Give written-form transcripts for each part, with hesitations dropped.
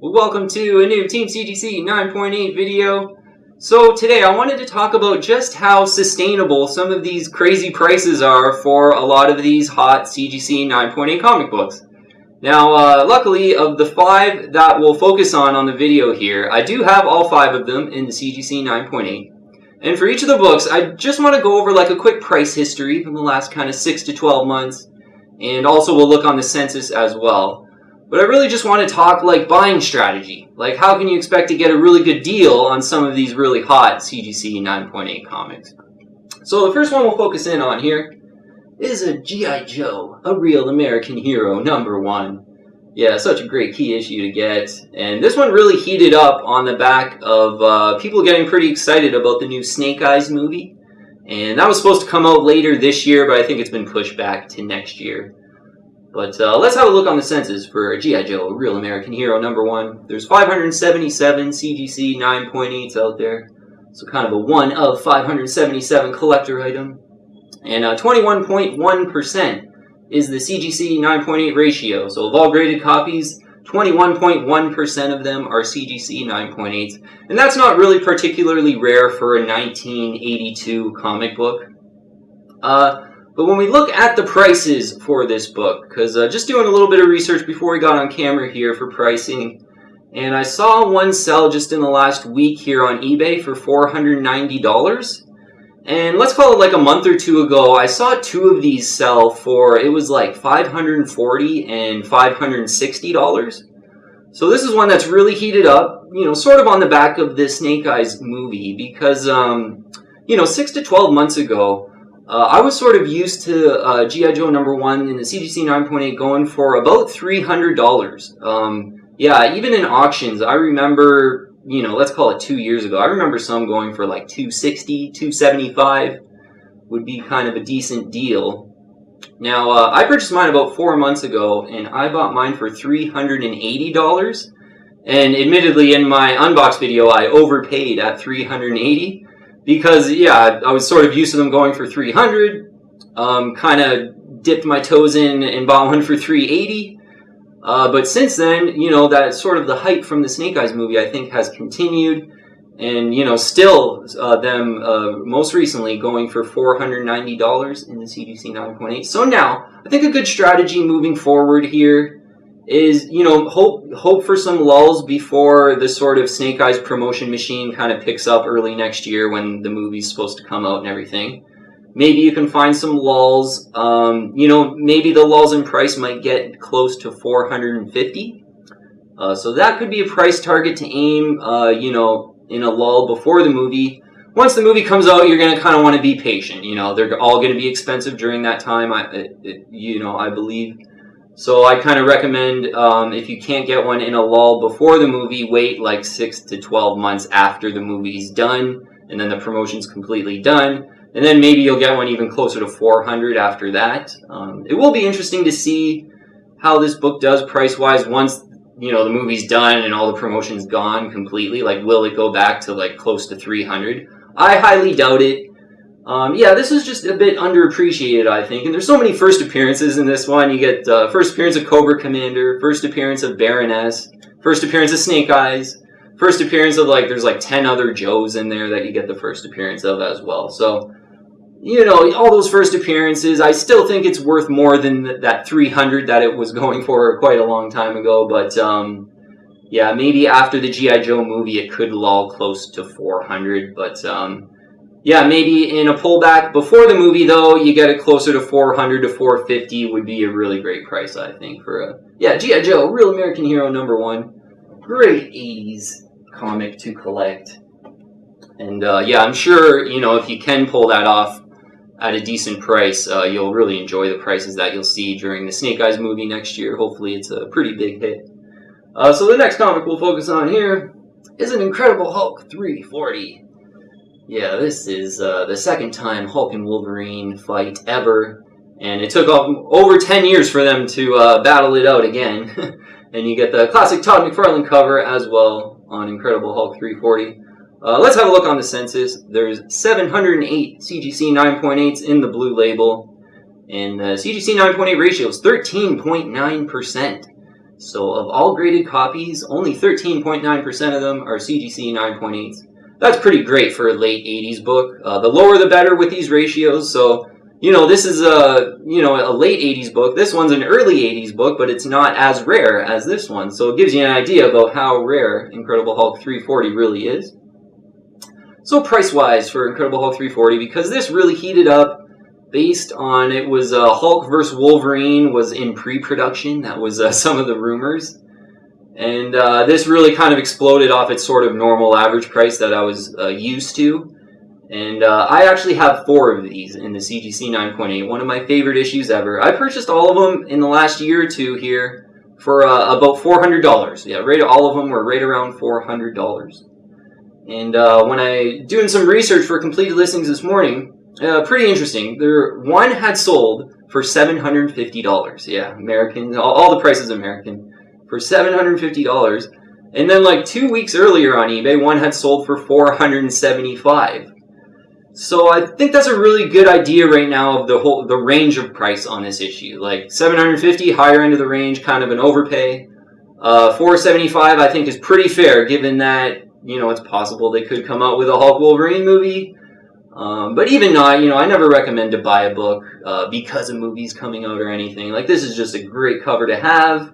Well, welcome to a new Team CGC 9.8 video. So today I wanted to talk about just how sustainable some of these crazy prices are for a lot of these hot CGC 9.8 comic books. Now, luckily, of the 5 that we'll focus on the video here, I do have all 5 of them in the CGC 9.8. And for each of the books, I just want to go over like a quick price history from the last kind of 6 to 12 months. And also we'll look on the census as well. But I really just want to talk like buying strategy. Like how can you expect to get a really good deal on some of these really hot CGC 9.8 comics. So the first one we'll focus in on here is a G.I. Joe, a real American hero, #1. Yeah, such a great key issue to get. And this one really heated up on the back of people getting pretty excited about the new Snake Eyes movie. And that was supposed to come out later this year, but I think it's been pushed back to next year. But let's have a look on the census for G.I. Joe, a real American hero, #1. There's 577 CGC 9.8s out there. So kind of a 1 of 577 collector item. And 21.1% is the CGC 9.8 ratio. So of all graded copies, 21.1% of them are CGC 9.8s. And that's not really particularly rare for a 1982 comic book. But when we look at the prices for this book, because just doing a little bit of research before we got on camera here for pricing, and I saw one sell just in the last week here on eBay for $490. And let's call it like a month or two ago, I saw 2 of these sell for, it was like $540 and $560. So this is one that's really heated up, you know, sort of on the back of this Snake Eyes movie, because, you know, 6 to 12 months ago, I was sort of used to G.I. Joe #1 in the CGC 9.8 going for about $300. Yeah, even in auctions, I remember, you know, let's call it 2 years ago, I remember some going for like $260, $275 would be kind of a decent deal. Now, I purchased mine about 4 months ago, and I bought mine for $380. And admittedly, in my unbox video, I overpaid at $380. Because, yeah, I was sort of used to them going for $300, kind of dipped my toes in and bought one for $380. But since then, you know, that sort of the hype from the Snake Eyes movie, I think, has continued. And, you know, still them most recently going for $490 in the CGC 9.8. So now, I think a good strategy moving forward here is, you know, hope for some lulls before the sort of Snake Eyes promotion machine kind of picks up early next year when the movie's supposed to come out and everything. Maybe you can find some lulls. You know, maybe the lulls in price might get close to $450. So that could be a price target to aim, you know, in a lull before the movie. Once the movie comes out, you're going to kind of want to be patient. You know, they're all going to be expensive during that time, you know, I believe. So I kind of recommend, if you can't get one in a lull before the movie, wait like 6 to 12 months after the movie's done, and then the promotion's completely done, and then maybe you'll get one even closer to $400 after that. It will be interesting to see how this book does price-wise once, you know, the movie's done and all the promotion's gone completely. Like, will it go back to like close to $300? I highly doubt it. Yeah, this is just a bit underappreciated, I think. And there's so many first appearances in this one. You get first appearance of Cobra Commander, first appearance of Baroness, first appearance of Snake Eyes, first appearance of, like, there's like 10 other Joes in there that you get the first appearance of as well. So, you know, all those first appearances, I still think it's worth more than that $300 that it was going for quite a long time ago. But, yeah, maybe after the G.I. Joe movie, it could lull close to $400. But, yeah, maybe in a pullback before the movie, though, you get it closer to $400 to $450 would be a really great price, I think, for a, yeah, G.I. Joe, real American hero #1. Great 80s comic to collect. And, yeah, I'm sure, you know, if you can pull that off at a decent price, you'll really enjoy the prices that you'll see during the Snake Eyes movie next year. Hopefully it's a pretty big hit. So the next comic we'll focus on here is an Incredible Hulk 340. Yeah, this is the second time Hulk and Wolverine fight ever, and it took over 10 years for them to battle it out again. And you get the classic Todd McFarlane cover as well on Incredible Hulk 340. Let's have a look on the census. There's 708 CGC 9.8s in the blue label, and the CGC 9.8 ratio is 13.9%. So of all graded copies, only 13.9% of them are CGC 9.8s. That's pretty great for a late 80s book. The lower the better with these ratios. So, this is a late 80s book. This one's an early 80s book, but it's not as rare as this one. So it gives you an idea about how rare Incredible Hulk 340 really is. So price-wise for Incredible Hulk 340, because this really heated up based on, it was Hulk vs. Wolverine was in pre-production. That was some of the rumors. And this really kind of exploded off its sort of normal average price that I was used to. And I actually have 4 of these in the CGC 9.8, one of my favorite issues ever. I purchased all of them in the last year or two here for about $400. Yeah, all of them were right around $400. And when I doing some research for completed listings this morning, pretty interesting. One had sold for $750. Yeah, American. All the prices American for $750. And then like 2 weeks earlier on eBay, one had sold for $475. So I think that's a really good idea right now of the range of price on this issue. Like $750, higher end of the range, kind of an overpay. $475 I think is pretty fair, given that it's possible they could come out with a Hulk Wolverine movie. But even not, I never recommend to buy a book because a movie's coming out or anything. Like, this is just a great cover to have,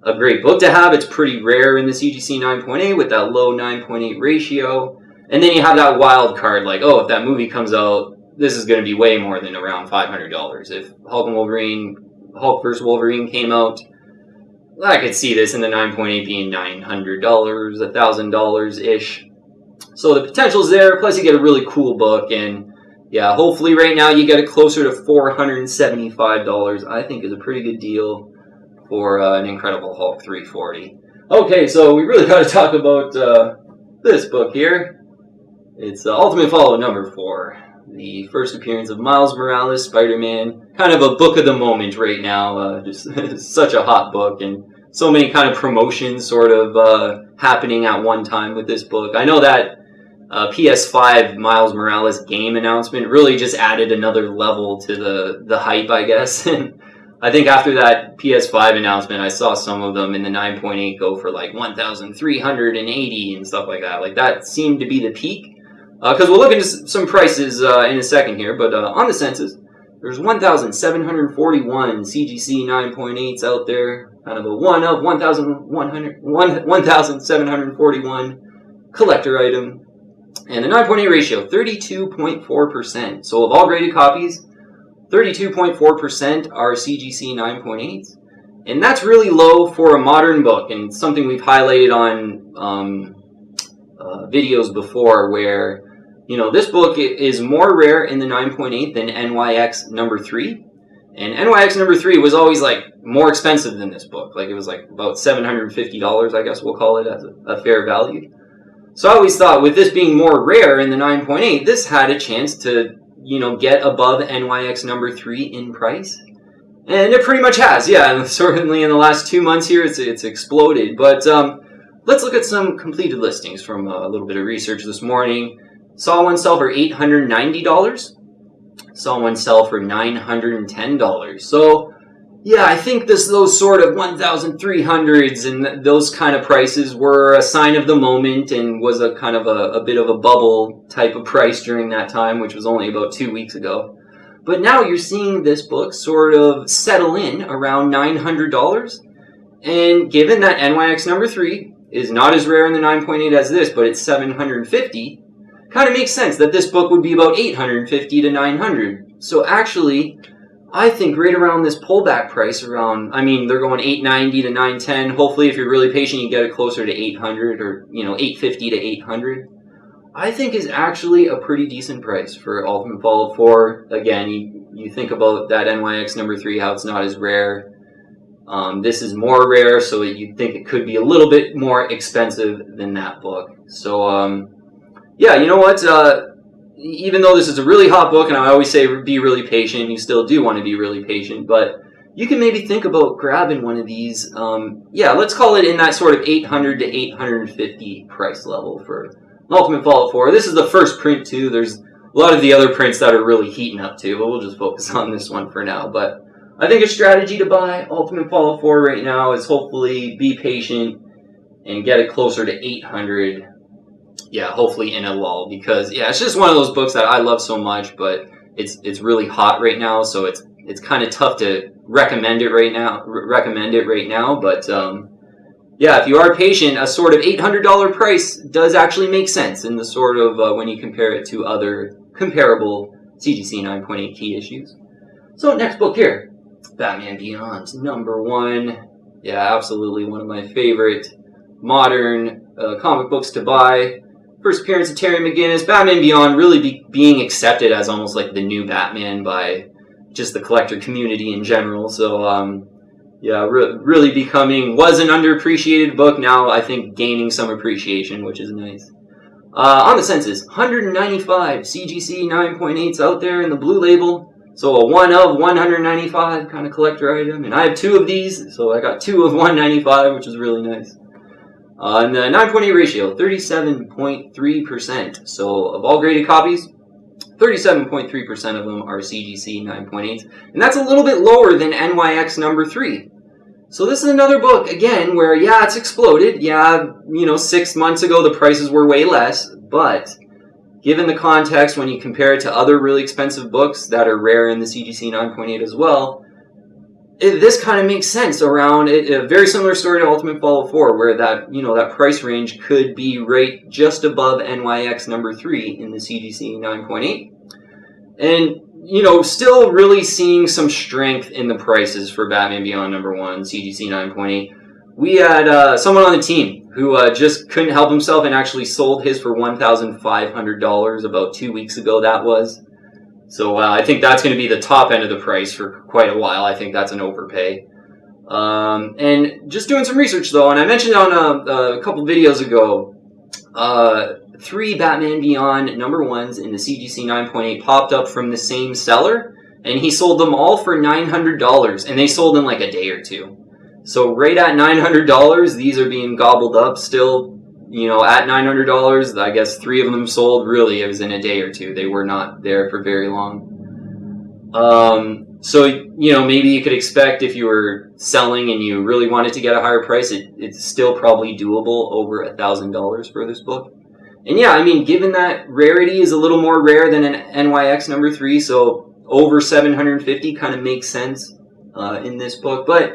a great book to have. It's pretty rare in the CGC 9.8 with that low 9.8 ratio. And then you have that wild card, like, oh, if that movie comes out, this is going to be way more than around $500. If Hulk vs. Wolverine came out, I could see this in the 9.8 being $900, $1,000-ish. So the potential's there, plus you get a really cool book, and yeah, hopefully right now you get it closer to $475, I think is a pretty good deal for an Incredible Hulk 340. Okay, so we really got to talk about this book here. It's Ultimate Fallout number 4. The first appearance of Miles Morales, Spider-Man. Kind of a book of the moment right now. Just such a hot book, and so many kind of promotions sort of happening at one time with this book. I know that PS5 Miles Morales game announcement really just added another level to the hype, I guess. And I think after that PS5 announcement, I saw some of them in the 9.8 go for like 1,380 and stuff like that. Like, that seemed to be the peak. Because we'll look into some prices in a second here, but on the census, there's 1,741 CGC 9.8s out there, kind of a one of 1,741 collector item, and the 9.8 ratio, 32.4%. So of all graded copies, 32.4% are CGC 9.8s, and that's really low for a modern book, and something we've highlighted on videos before, where this book is more rare in the 9.8 than NYX number 3. And NYX number 3 was always like more expensive than this book. Like, it was like about $750, I guess we'll call it, as a fair value. So I always thought, with this being more rare in the 9.8, this had a chance to, get above NYX number 3 in price. And it pretty much has, yeah. And certainly in the last 2 months here, it's exploded. But let's look at some completed listings from a little bit of research this morning. Saw one sell for $890. Saw one sell for $910. So, yeah, I think those sort of 1,300s and those kind of prices were a sign of the moment, and was a kind of a bit of a bubble type of price during that time, which was only about 2 weeks ago. But now you're seeing this book sort of settle in around $900. And given that NYX number 3 is not as rare in the 9.8 as this, but it's $750, kind of makes sense that this book would be about $850 to $900. So actually, I think right around this pullback price, around, they're going $890 to $910. Hopefully, if you're really patient, you get it closer to $800 or, $850 to $800. I think is actually a pretty decent price for Ultimate Fallout 4. Again, you think about that NYX number 3, how it's not as rare. This is more rare, so you think it could be a little bit more expensive than that book. So, yeah, you know what? Even though this is a really hot book, and I always say be really patient, you still do want to be really patient, but you can maybe think about grabbing one of these. Yeah, let's call it in that sort of $800 to $850 price level for Ultimate Fallout 4. This is the first print, too. There's a lot of the other prints that are really heating up, too, but we'll just focus on this one for now. But I think a strategy to buy Ultimate Fallout 4 right now is hopefully be patient and get it closer to 800. Yeah, hopefully in a lull, because yeah, it's just one of those books that I love so much, but it's really hot right now, so it's kind of tough to recommend it right now. But yeah, if you are patient, a sort of $800 price does actually make sense in the sort of when you compare it to other comparable CGC 9.8 key issues. So next book here, Batman Beyond #1. Yeah, absolutely one of my favorite modern comic books to buy. First appearance of Terry McGinnis. Batman Beyond really being accepted as almost like the new Batman by just the collector community in general. So yeah, really becoming, was an underappreciated book, now I think gaining some appreciation, which is nice. On the census, 195 CGC 9.8s out there in the blue label. So a 1 of 195 kind of collector item. And I have 2 of these, so I got 2 of 195, which is really nice. And the 9.8 ratio, 37.3%. So of all graded copies, 37.3% of them are CGC 9.8. And that's a little bit lower than NYX #3. So this is another book, again, where, yeah, it's exploded. Yeah, 6 months ago the prices were way less. But given the context, when you compare it to other really expensive books that are rare in the CGC 9.8 as well, this kind of makes sense around it. A very similar story to Ultimate Fallout 4, where that that price range could be right just above NYX #3 in the CGC 9.8, and still really seeing some strength in the prices for Batman Beyond #1 CGC 9.8. We had someone on the team who just couldn't help himself and actually sold his for $1,500 about 2 weeks ago. That was. So I think that's going to be the top end of the price for quite a while. I think that's an overpay. And just doing some research though, and I mentioned on a couple videos ago, 3 Batman Beyond #1s in the CGC 9.8 popped up from the same seller, and he sold them all for $900, and they sold in like a day or two. So right at $900, these are being gobbled up still. At $900, I guess 3 of them sold. Really, it was in a day or two. They were not there for very long. So, maybe you could expect if you were selling and you really wanted to get a higher price, it's still probably doable over $1,000 for this book. And yeah, I mean, given that rarity is a little more rare than an NYX #3, so over 750 kind of makes sense in this book. But,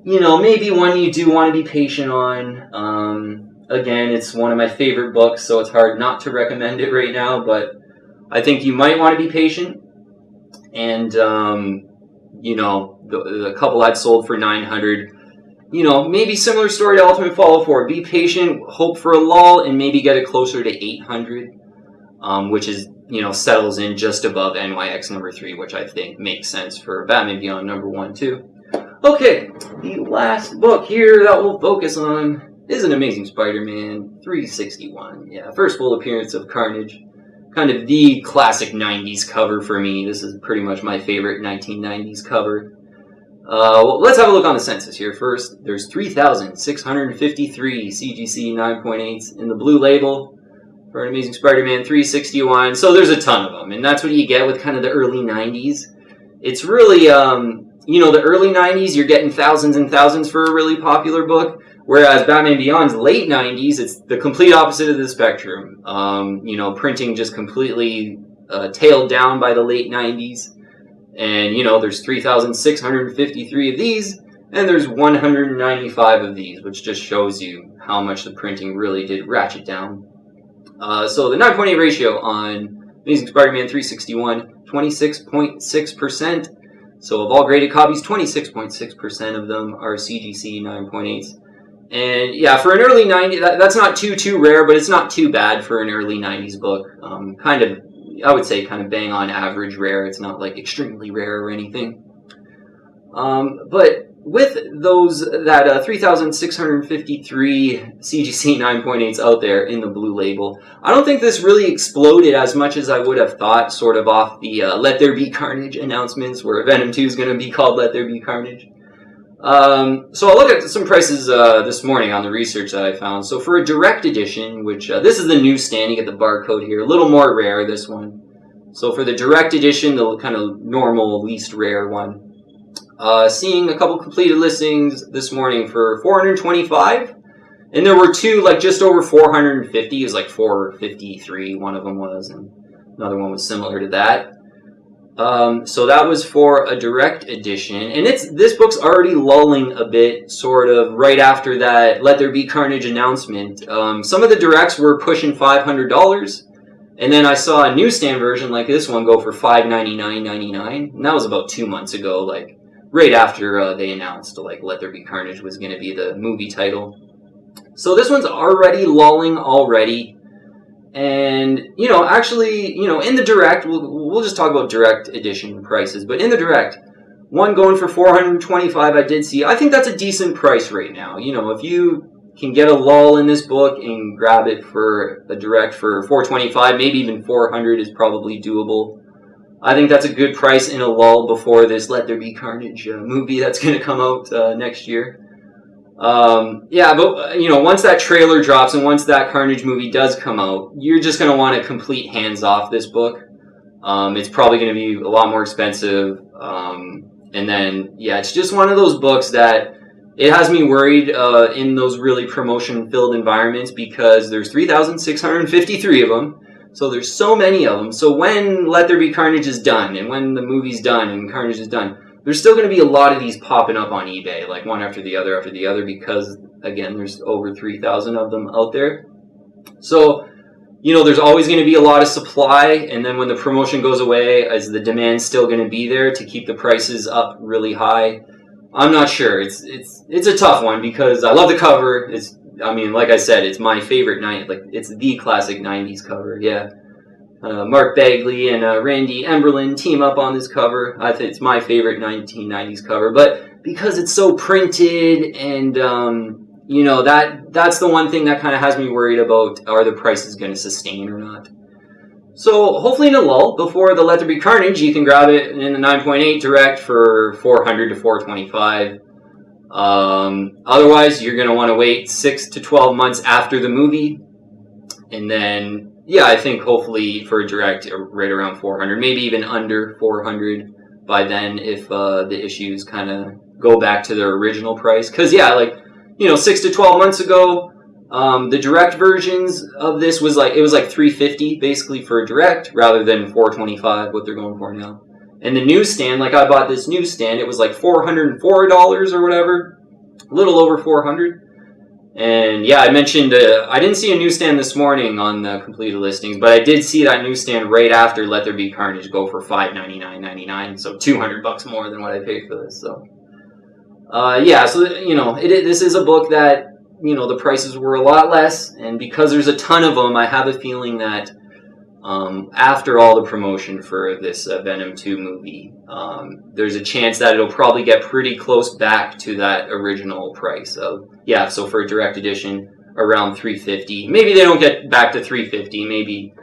maybe one you do want to be patient on. Again, it's one of my favorite books, so it's hard not to recommend it right now, but I think you might want to be patient. And, the couple I'd sold for 900, maybe similar story to Ultimate Fallout 4. Be patient, hope for a lull, and maybe get it closer to 800, which is, settles in just above NYX #3, which I think makes sense for Batman Beyond #1 too. Okay, the last book here that we'll focus on is an Amazing Spider-Man 361. Yeah, first full appearance of Carnage. Kind of the classic 90s cover for me. This is pretty much my favorite 1990s cover. Well, let's have a look on the census here first. There's 3,653 CGC 9.8s in the blue label for an Amazing Spider-Man 361. So there's a ton of them, and that's what you get with kind of the early 90s. It's really, the early 90s, you're getting thousands and thousands for a really popular book. Whereas Batman Beyond's late 90s, it's the complete opposite of the spectrum. Printing just completely tailed down by the late 90s. And, there's 3,653 of these, and there's 195 of these, which just shows you how much the printing really did ratchet down. So the 9.8 ratio on Amazing Spider-Man 361, 26.6%. So of all graded copies, 26.6% of them are CGC 9.8s. And yeah, for an early 90s, that's not too rare, but it's not too bad for an early 90s book. I would say kind of bang on average rare. It's not like extremely rare or anything. But with that 3,653 CGC 9.8s out there in the blue label, I don't think this really exploded as much as I would have thought, sort of off the Let There Be Carnage announcements, where Venom 2 is going to be called Let There Be Carnage. So I'll look at some prices this morning on the research that I found. So for a direct edition, which this is the newsstand, you get the barcode here, a little more rare, this one. So for the direct edition, the kind of normal, least rare one, seeing a couple completed listings this morning for $425, and there were two like just over $450. It was like $453. One of them was, and another one was similar to that. So that was for a direct edition, and this book's already lulling a bit, sort of right after that Let There Be Carnage announcement. Some of the directs were pushing $500, and then I saw a newsstand version like this one go for $599.99, and that was about 2 months ago, like right after they announced like Let There Be Carnage was going to be the movie title. So this one's already lulling already. And, actually, in the direct, we'll just talk about direct edition prices, but in the direct, one going for $425 I did see. I think that's a decent price right now. If you can get a lull in this book and grab it for a direct for $425, maybe even $400 is probably doable. I think that's a good price in a lull before this Let There Be Carnage movie that's going to come out next year. But once that trailer drops and once that Carnage movie does come out, you're just going to want to complete hands off this book. It's probably going to be a lot more expensive. And then, it's just one of those books that it has me worried in those really promotion-filled environments because there's 3,653 of them. So there's so many of them. So when Let There Be Carnage is done and when the movie's done and Carnage is done, there's still going to be a lot of these popping up on eBay, like one after the other, because, again, there's over 3,000 of them out there. So, there's always going to be a lot of supply, and then when the promotion goes away, is the demand still going to be there to keep the prices up really high? I'm not sure. It's a tough one because I love the cover. Like I said, it's my favorite it's the classic 90s cover, yeah. Mark Bagley and Randy Emberlin team up on this cover. I think it's my favorite 1990s cover, but because it's so printed and, that's the one thing that kind of has me worried about, are the prices going to sustain or not? So hopefully in a lull, before the Let There Be Carnage, you can grab it in the 9.8 direct for $400 to $425. Otherwise, you're going to want to wait 6 to 12 months after the movie, and then I think hopefully for a direct right around $400, maybe even under $400 by then if the issues kind of go back to their original price. Because 6 to 12 months ago, the direct versions of this was like $350 basically for a direct rather than $425 what they're going for now. And the newsstand, like I bought this newsstand, it was like $404 or whatever, a little over $400. And I mentioned I didn't see a newsstand this morning on the completed listings, but I did see that newsstand right after Let There Be Carnage go for $599.99, so $200 more than what I paid for this. So, this is a book that the prices were a lot less, and because there's a ton of them, I have a feeling that after all the promotion for this Venom 2 movie, there's a chance that it'll probably get pretty close back to that original price of, so for a direct edition, around $350. Maybe they don't get back to $350, maybe,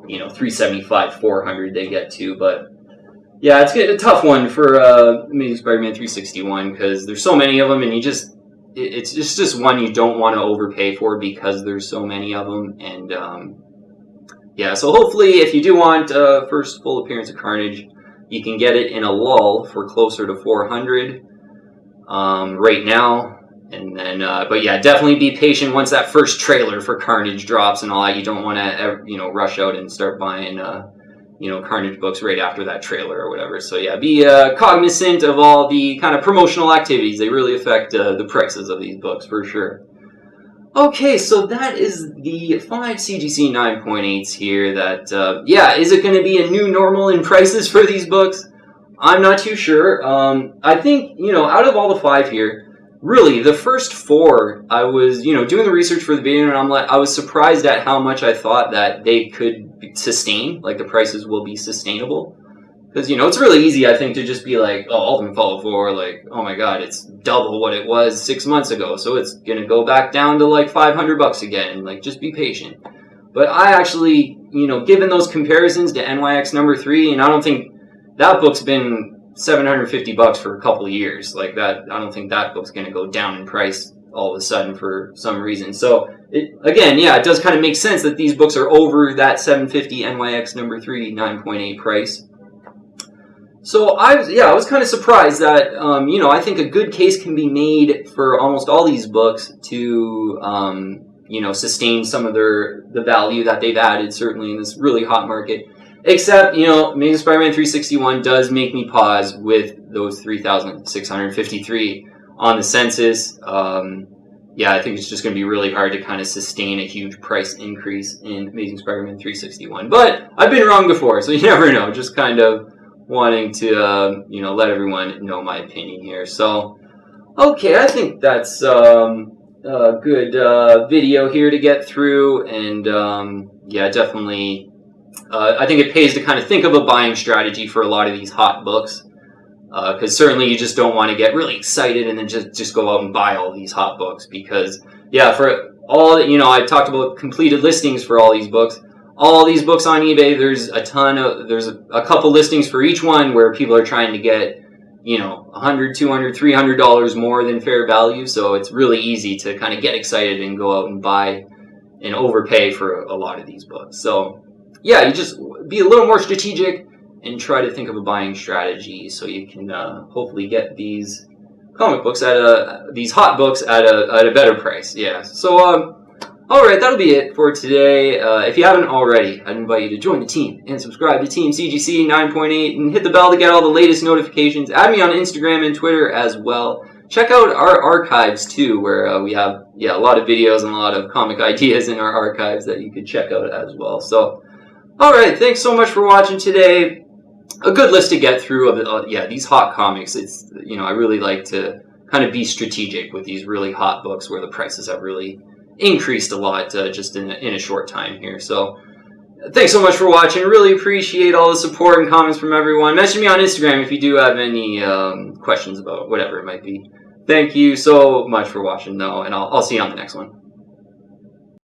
$375, $400 they get to, but it's a tough one for Amazing Spider-Man 361 because there's so many of them, and it's just one you don't want to overpay for because there's so many of them, and so hopefully if you do want first full appearance of Carnage, you can get it in a lull for closer to $400 right now. And then, definitely be patient once that first trailer for Carnage drops and all that. You don't want to, rush out and start buying, Carnage books right after that trailer or whatever. So be cognizant of all the kind of promotional activities. They really affect the prices of these books for sure. Okay, so that is the 5 CGC 9.8s here that, is it going to be a new normal in prices for these books? I'm not too sure. I think, out of all the 5 here, really, the first 4, I was, doing the research for the video, and I was surprised at how much I thought that they could sustain, like the prices will be sustainable. Because, it's really easy, I think, to just be like, oh, Ultimate Fallout 4, like, oh my god, it's double what it was 6 months ago, so it's going to go back down to like $500 again, like, just be patient. But I actually, given those comparisons to NYX number 3, and I don't think that book's been $750 for a couple of years, like that, I don't think that book's going to go down in price all of a sudden for some reason. So, it does kind of make sense that these books are over that $750 NYX number 3 9.8 price. So I was kind of surprised that, I think a good case can be made for almost all these books to, sustain some of the value that they've added, certainly in this really hot market. Except, Amazing Spider-Man 361 does make me pause with those 3,653 on the census. I think it's just going to be really hard to kind of sustain a huge price increase in Amazing Spider-Man 361. But I've been wrong before, so you never know. Just kind of wanting to, let everyone know my opinion here. So, okay, I think that's a good video here to get through. And, definitely, I think it pays to kind of think of a buying strategy for a lot of these hot books. Because certainly you just don't want to get really excited and then just go out and buy all these hot books. Because, for all, I talked about completed listings for all these books. All these books on eBay, there's a couple listings for each one where people are trying to get, $100, $200, $300 more than fair value. So it's really easy to kind of get excited and go out and buy and overpay for a lot of these books. So, you just be a little more strategic and try to think of a buying strategy so you can hopefully get these comic books these hot books at a better price. Yeah. So, alright, that'll be it for today. If you haven't already, I'd invite you to join the team and subscribe to Team CGC 9.8 and hit the bell to get all the latest notifications. Add me on Instagram and Twitter as well. Check out our archives too, where we have a lot of videos and a lot of comic ideas in our archives that you could check out as well. So, alright, thanks so much for watching today. A good list to get through of these hot comics. It's I really like to kind of be strategic with these really hot books where the prices have really increased a lot just in a short time here. So thanks so much for watching. Really appreciate all the support and comments from everyone. Message me on Instagram if you do have any questions about whatever it might be. Thank you so much for watching though, and I'll see you on the next one.